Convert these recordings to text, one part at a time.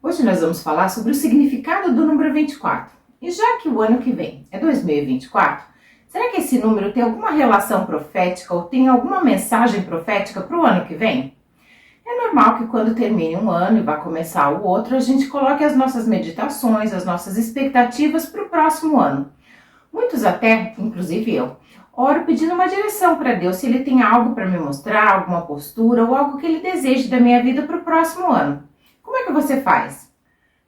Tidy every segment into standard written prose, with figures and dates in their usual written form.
Hoje nós vamos falar sobre o significado do número 24. E já que o ano que vem é 2024, será que esse número tem alguma relação profética ou tem alguma mensagem profética para o ano que vem? É normal que quando termine um ano e vai começar o outro, a gente coloque as nossas meditações, as nossas expectativas para o próximo ano. Muitos até, inclusive eu, oro pedindo uma direção para Deus, se Ele tem algo para me mostrar, alguma postura ou algo que Ele deseje da minha vida para o próximo ano. Como é que você faz?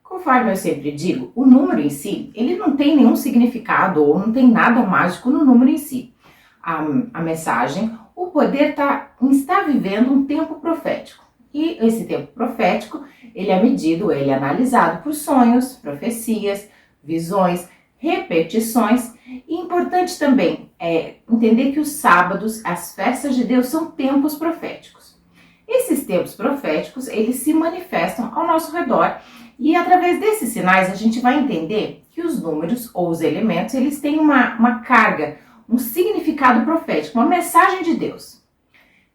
Conforme eu sempre digo, o número em si, ele não tem nenhum significado ou não tem nada mágico no número em si. A mensagem, o poder está vivendo um tempo profético. E esse tempo profético, ele é medido, ele é analisado por sonhos, profecias, visões, repetições. E importante também é entender que os sábados, as festas de Deus, são tempos proféticos. Esses tempos proféticos, eles se manifestam ao nosso redor e através desses sinais a gente vai entender que os números ou os elementos, eles têm uma carga, um significado profético, uma mensagem de Deus.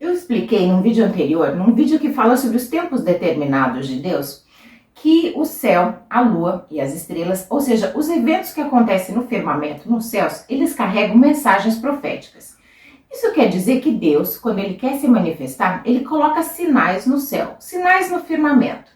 Eu expliquei num vídeo anterior, num vídeo que fala sobre os tempos determinados de Deus, que o céu, a lua e as estrelas, ou seja, os eventos que acontecem no firmamento, nos céus, eles carregam mensagens proféticas. Isso quer dizer que Deus, quando Ele quer se manifestar, Ele coloca sinais no céu, sinais no firmamento.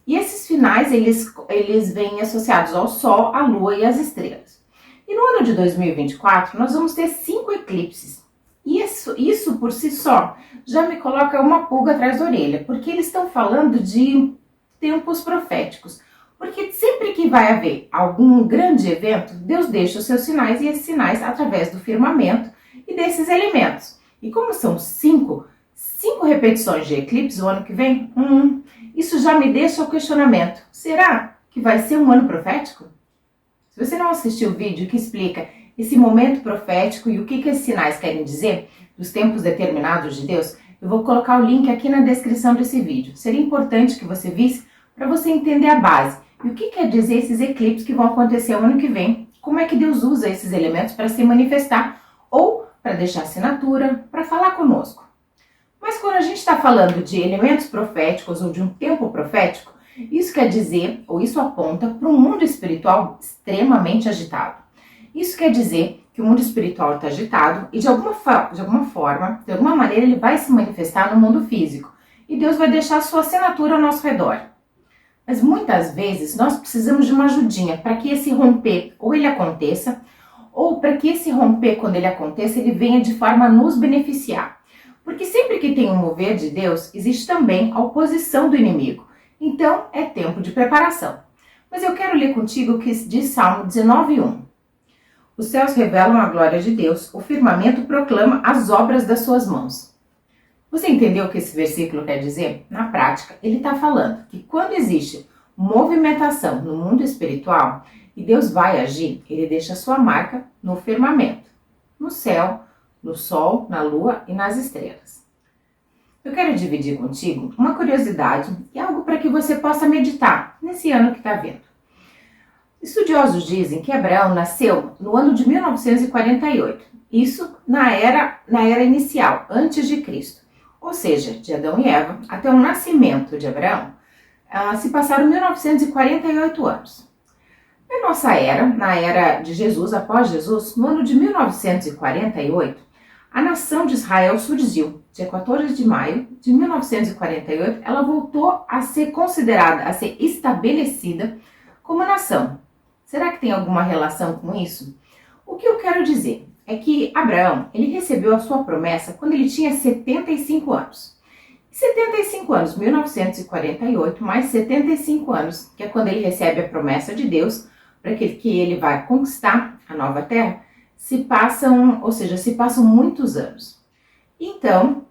E esses sinais, eles vêm associados ao Sol, à Lua e às estrelas. E no ano de 2024, nós vamos ter 5 eclipses. E isso por si só já me coloca uma pulga atrás da orelha, porque eles estão falando de tempos proféticos. Porque sempre que vai haver algum grande evento, Deus deixa os seus sinais e esses sinais através do firmamento e desses elementos. E como são 5 repetições de eclipse o ano que vem, isso já me deixa o questionamento. Será que vai ser um ano profético? Se você não assistiu o vídeo que explica esse momento profético e o que esses sinais querem dizer, dos tempos determinados de Deus, eu vou colocar o link aqui na descrição desse vídeo. Seria importante que você visse para você entender a base. E o que quer dizer esses eclipses que vão acontecer o ano que vem? Como é que Deus usa esses elementos para se manifestar ou para deixar assinatura, para falar conosco. Mas quando a gente está falando de elementos proféticos ou de um tempo profético, isso quer dizer, ou isso aponta para um mundo espiritual extremamente agitado. Isso quer dizer que o mundo espiritual está agitado e de alguma forma, de alguma maneira, ele vai se manifestar no mundo físico. E Deus vai deixar a sua assinatura ao nosso redor. Mas muitas vezes nós precisamos de uma ajudinha para que esse romper ou ele aconteça, ou para que esse romper, quando ele aconteça, ele venha de forma a nos beneficiar. Porque sempre que tem um mover de Deus, existe também a oposição do inimigo. Então, é tempo de preparação. Mas eu quero ler contigo o que diz Salmo 19:1. Os céus revelam a glória de Deus, o firmamento proclama as obras das suas mãos. Você entendeu o que esse versículo quer dizer? Na prática, ele está falando que quando existe movimentação no mundo espiritual e Deus vai agir, ele deixa a sua marca no firmamento, no céu, no sol, na lua e nas estrelas. Eu quero dividir contigo uma curiosidade e algo para que você possa meditar nesse ano que está vindo. Estudiosos dizem que Abraão nasceu no ano de 1948, isso na era inicial, antes de Cristo. Ou seja, de Adão e Eva até o nascimento de Abraão, se passaram 1948 anos. Na nossa era, na era de Jesus, após Jesus, no ano de 1948, a nação de Israel surgiu. Dia 14 de maio de 1948, ela voltou a ser considerada, a ser estabelecida como nação. Será que tem alguma relação com isso? O que eu quero dizer é que Abraão, ele recebeu a sua promessa quando ele tinha 75 anos. 75 anos, 1948, mais 75 anos, que é quando ele recebe a promessa de Deus, para que ele vai conquistar a nova terra, se passam muitos anos. Então,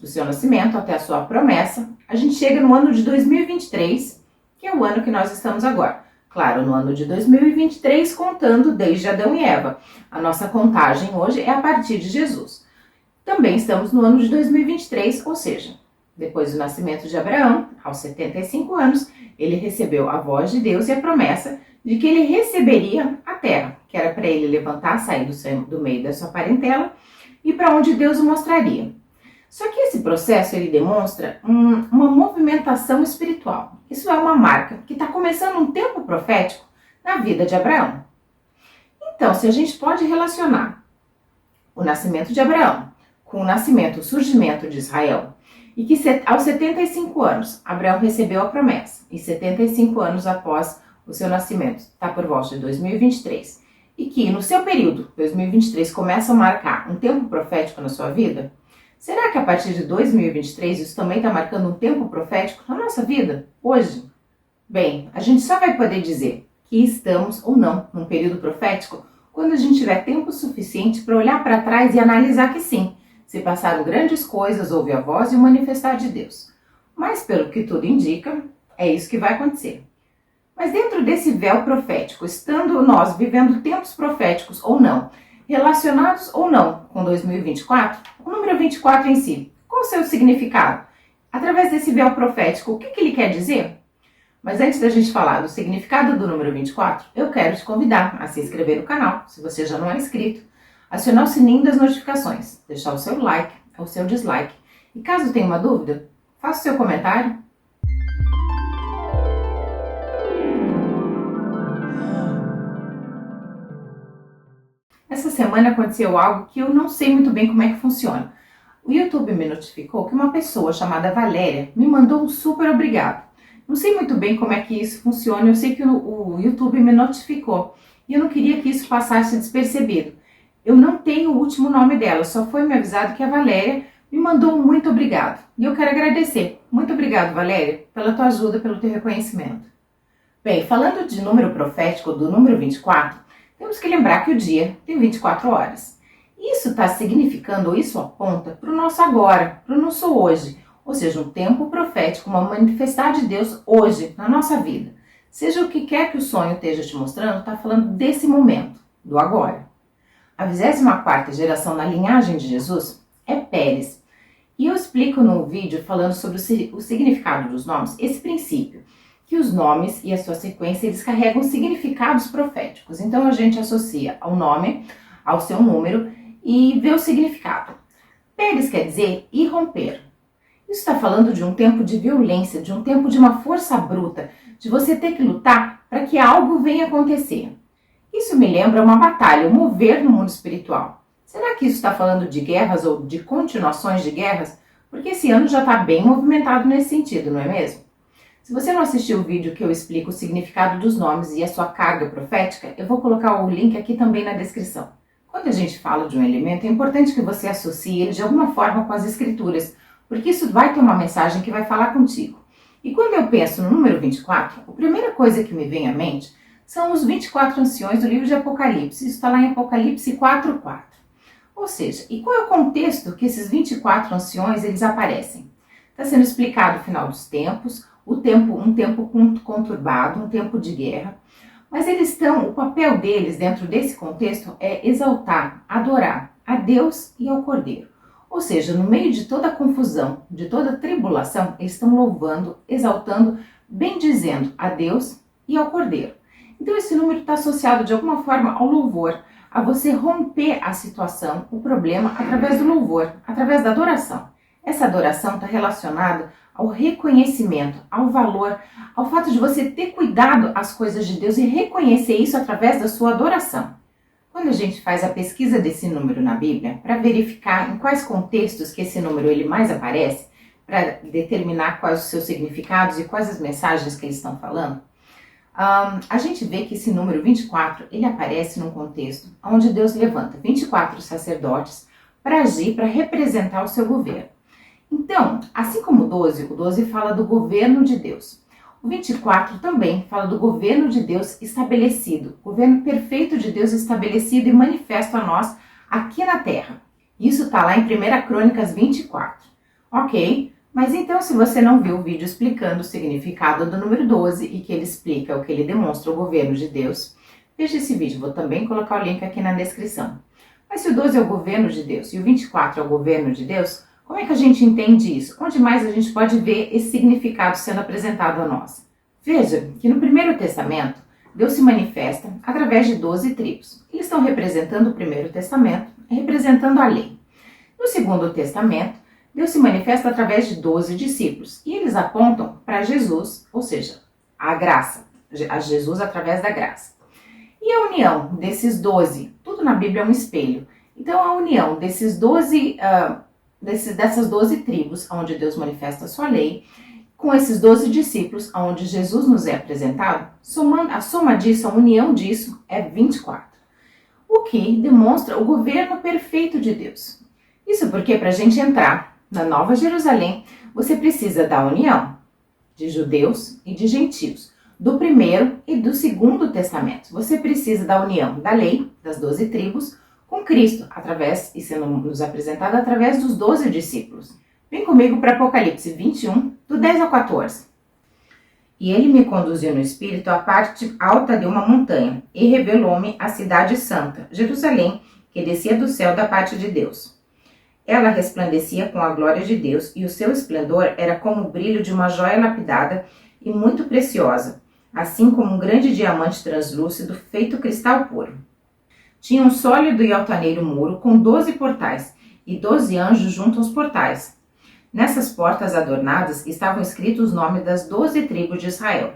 do seu nascimento até a sua promessa, a gente chega no ano de 2023, que é o ano que nós estamos agora. Claro, no ano de 2023, contando desde Adão e Eva. A nossa contagem hoje é a partir de Jesus. Também estamos no ano de 2023, ou seja, depois do nascimento de Abraão, aos 75 anos, ele recebeu a voz de Deus e a promessa de que ele receberia a terra, que era para ele levantar, sair do meio da sua parentela e para onde Deus o mostraria. Só que esse processo ele demonstra uma movimentação espiritual. Isso é uma marca que está começando um tempo profético na vida de Abraão. Então, se a gente pode relacionar o nascimento de Abraão com o surgimento de Israel, e que aos 75 anos Abraão recebeu a promessa, e 75 anos após o seu nascimento, está por volta de 2023, e que no seu período, 2023, começa a marcar um tempo profético na sua vida, será que a partir de 2023 isso também está marcando um tempo profético na nossa vida, hoje? Bem, a gente só vai poder dizer que estamos ou não num período profético quando a gente tiver tempo suficiente para olhar para trás e analisar que sim, se passaram grandes coisas, houve a voz e o manifestar de Deus. Mas pelo que tudo indica, é isso que vai acontecer. Mas dentro desse véu profético, estando nós vivendo tempos proféticos ou não, relacionados ou não com 2024, o número 24 em si, qual o seu significado? Através desse véu profético, o que ele quer dizer? Mas antes da gente falar do significado do número 24, eu quero te convidar a se inscrever no canal, se você já não é inscrito, acionar o sininho das notificações, deixar o seu like ou seu dislike. E caso tenha uma dúvida, faça o seu comentário. Essa semana aconteceu algo que eu não sei muito bem como é que funciona. O YouTube me notificou que uma pessoa chamada Valéria me mandou um super obrigado. Não sei muito bem como é que isso funciona, eu sei que o YouTube me notificou e eu não queria que isso passasse despercebido. Eu não tenho o último nome dela, só foi me avisado que a Valéria me mandou um muito obrigado. E eu quero agradecer. Muito obrigado, Valéria, pela tua ajuda, pelo teu reconhecimento. Bem, falando de número profético do número 24, temos que lembrar que o dia tem 24 horas. Isso está significando, ou isso aponta para o nosso agora, para o nosso hoje. Ou seja, um tempo profético, uma manifestar de Deus hoje, na nossa vida. Seja o que quer que o sonho esteja te mostrando, está falando desse momento, do agora. A 24ª geração na linhagem de Jesus é Pérez. E eu explico no vídeo falando sobre o significado dos nomes, esse princípio, que os nomes e a sua sequência, eles carregam significados proféticos. Então a gente associa ao nome, ao seu número e vê o significado. Pérez quer dizer irromper. Isso está falando de um tempo de violência, de um tempo de uma força bruta, de você ter que lutar para que algo venha acontecer. Isso me lembra uma batalha, um mover no mundo espiritual. Será que isso está falando de guerras ou de continuações de guerras? Porque esse ano já está bem movimentado nesse sentido, não é mesmo? Se você não assistiu o vídeo que eu explico o significado dos nomes e a sua carga profética, eu vou colocar o link aqui também na descrição. Quando a gente fala de um elemento, é importante que você associe ele de alguma forma com as escrituras, porque isso vai ter uma mensagem que vai falar contigo. E quando eu penso no número 24, a primeira coisa que me vem à mente são os 24 anciões do livro de Apocalipse. Isso está lá em Apocalipse 4:4. Ou seja, e qual é o contexto que esses 24 anciões eles aparecem? Está sendo explicado o final dos tempos, um tempo conturbado, um tempo de guerra. Mas o papel deles dentro desse contexto é exaltar, adorar a Deus e ao Cordeiro. Ou seja, no meio de toda a confusão, de toda a tribulação, eles estão louvando, exaltando, bendizendo a Deus e ao Cordeiro. Então esse número está associado de alguma forma ao louvor, a você romper a situação, o problema, através do louvor, através da adoração. Essa adoração está relacionada ao reconhecimento, ao valor, ao fato de você ter cuidado as coisas de Deus e reconhecer isso através da sua adoração. Quando a gente faz a pesquisa desse número na Bíblia, para verificar em quais contextos que esse número ele mais aparece, para determinar quais os seus significados e quais as mensagens que eles estão falando, a gente vê que esse número 24, ele aparece num contexto onde Deus levanta 24 sacerdotes para agir, para representar o seu governo. Então, assim como o 12 fala do governo de Deus. O 24 também fala do governo de Deus estabelecido, governo perfeito de Deus estabelecido e manifesto a nós aqui na Terra. Isso está lá em 1 Crônicas 24. Ok? Mas então, se você não viu o vídeo explicando o significado do número 12 e que ele explica o que ele demonstra o governo de Deus, veja esse vídeo, vou também colocar o link aqui na descrição. Mas se o 12 é o governo de Deus e o 24 é o governo de Deus, como é que a gente entende isso? Onde mais a gente pode ver esse significado sendo apresentado a nós? Veja que no Primeiro Testamento, Deus se manifesta através de 12 tribos. Eles estão representando o Primeiro Testamento, representando a lei. No Segundo Testamento, Deus se manifesta através de 12 discípulos e eles apontam para Jesus, ou seja, a graça, a Jesus através da graça. E a união desses 12, tudo na Bíblia é um espelho, então a união desses dessas 12 tribos, onde Deus manifesta a sua lei, com esses 12 discípulos, onde Jesus nos é apresentado, a soma disso, a união disso é 24. O que demonstra o governo perfeito de Deus. Isso porque para a gente entrar na Nova Jerusalém, você precisa da união de judeus e de gentios, do primeiro e do segundo testamento. Você precisa da união da lei, das 12 tribos, com Cristo, através e sendo nos apresentado através dos 12 discípulos. Vem comigo para Apocalipse 21, do 10 ao 14. E ele me conduziu no Espírito à parte alta de uma montanha, e revelou-me a cidade santa, Jerusalém, que descia do céu da parte de Deus. Ela resplandecia com a glória de Deus, e o seu esplendor era como o brilho de uma joia lapidada e muito preciosa, assim como um grande diamante translúcido feito cristal puro. Tinha um sólido e altaneiro muro com 12 portais, e 12 anjos junto aos portais. Nessas portas adornadas estavam escritos os nomes das 12 tribos de Israel.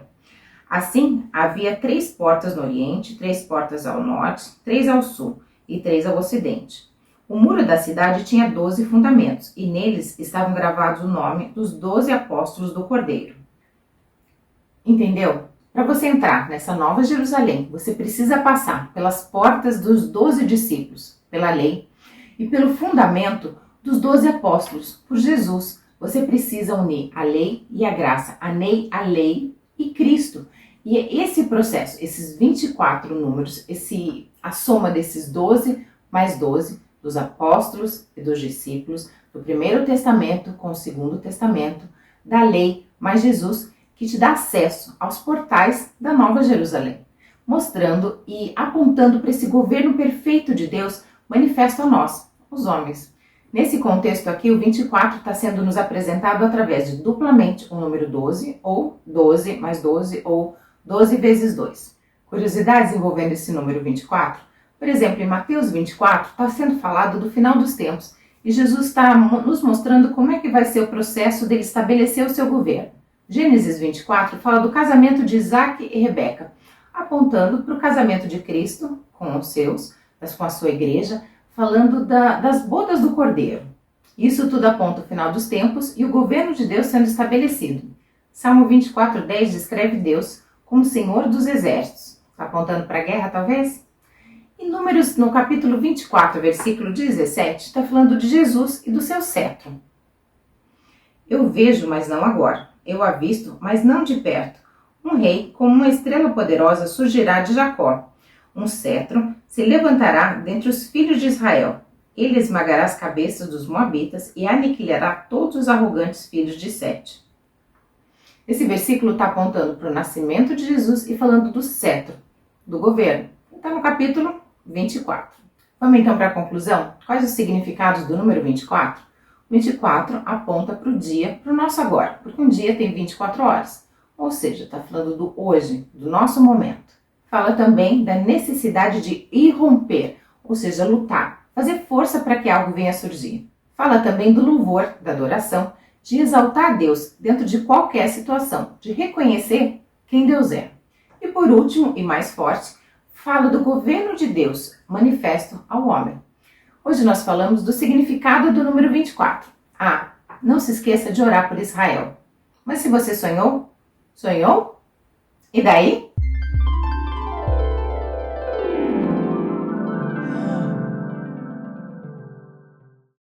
Assim, havia 3 portas no oriente, 3 portas ao norte, 3 ao sul e 3 ao ocidente. O muro da cidade tinha 12 fundamentos, e neles estavam gravados o nome dos 12 apóstolos do Cordeiro. Entendeu? Para você entrar nessa Nova Jerusalém, você precisa passar pelas portas dos 12 discípulos, pela lei, e pelo fundamento dos 12 apóstolos, por Jesus. Você precisa unir a lei e a graça, a lei e Cristo. E é esse processo, esses 24 números, a soma desses 12 mais 12, dos apóstolos e dos discípulos, do Primeiro Testamento com o Segundo Testamento, da lei mais Jesus, que te dá acesso aos portais da Nova Jerusalém, mostrando e apontando para esse governo perfeito de Deus manifesto a nós, os homens. Nesse contexto aqui, o 24 está sendo nos apresentado através de duplamente o número 12, ou 12 mais 12, ou 12 vezes 2. Curiosidades envolvendo esse número 24? Por exemplo, em Mateus 24 está sendo falado do final dos tempos, e Jesus está nos mostrando como é que vai ser o processo dele estabelecer o seu governo. Gênesis 24 fala do casamento de Isaac e Rebeca, apontando para o casamento de Cristo com os seus, com a sua igreja, falando das bodas do Cordeiro. Isso tudo aponta o final dos tempos e o governo de Deus sendo estabelecido. Salmo 24:10 descreve Deus como Senhor dos exércitos. Está apontando para a guerra, talvez? Em Números, no capítulo 24, versículo 17, está falando de Jesus e do seu cetro. Eu vejo, mas não agora. Eu avisto, mas não de perto. Um rei, como uma estrela poderosa, surgirá de Jacó. Um cetro se levantará dentre os filhos de Israel. Ele esmagará as cabeças dos moabitas e aniquilará todos os arrogantes filhos de Sete. Esse versículo está apontando para o nascimento de Jesus e falando do cetro, do governo. Está no capítulo 24. Vamos então para a conclusão? Quais os significados do número 24? 24 aponta para o dia, para o nosso agora, porque um dia tem 24 horas. Ou seja, está falando do hoje, do nosso momento. Fala também da necessidade de irromper, ou seja, lutar, fazer força para que algo venha a surgir. Fala também do louvor, da adoração, de exaltar Deus dentro de qualquer situação, de reconhecer quem Deus é. E por último, e mais forte, fala do governo de Deus manifesto ao homem. Hoje nós falamos do significado do número 24. Não se esqueça de orar por Israel. Mas se você sonhou? Sonhou? E daí?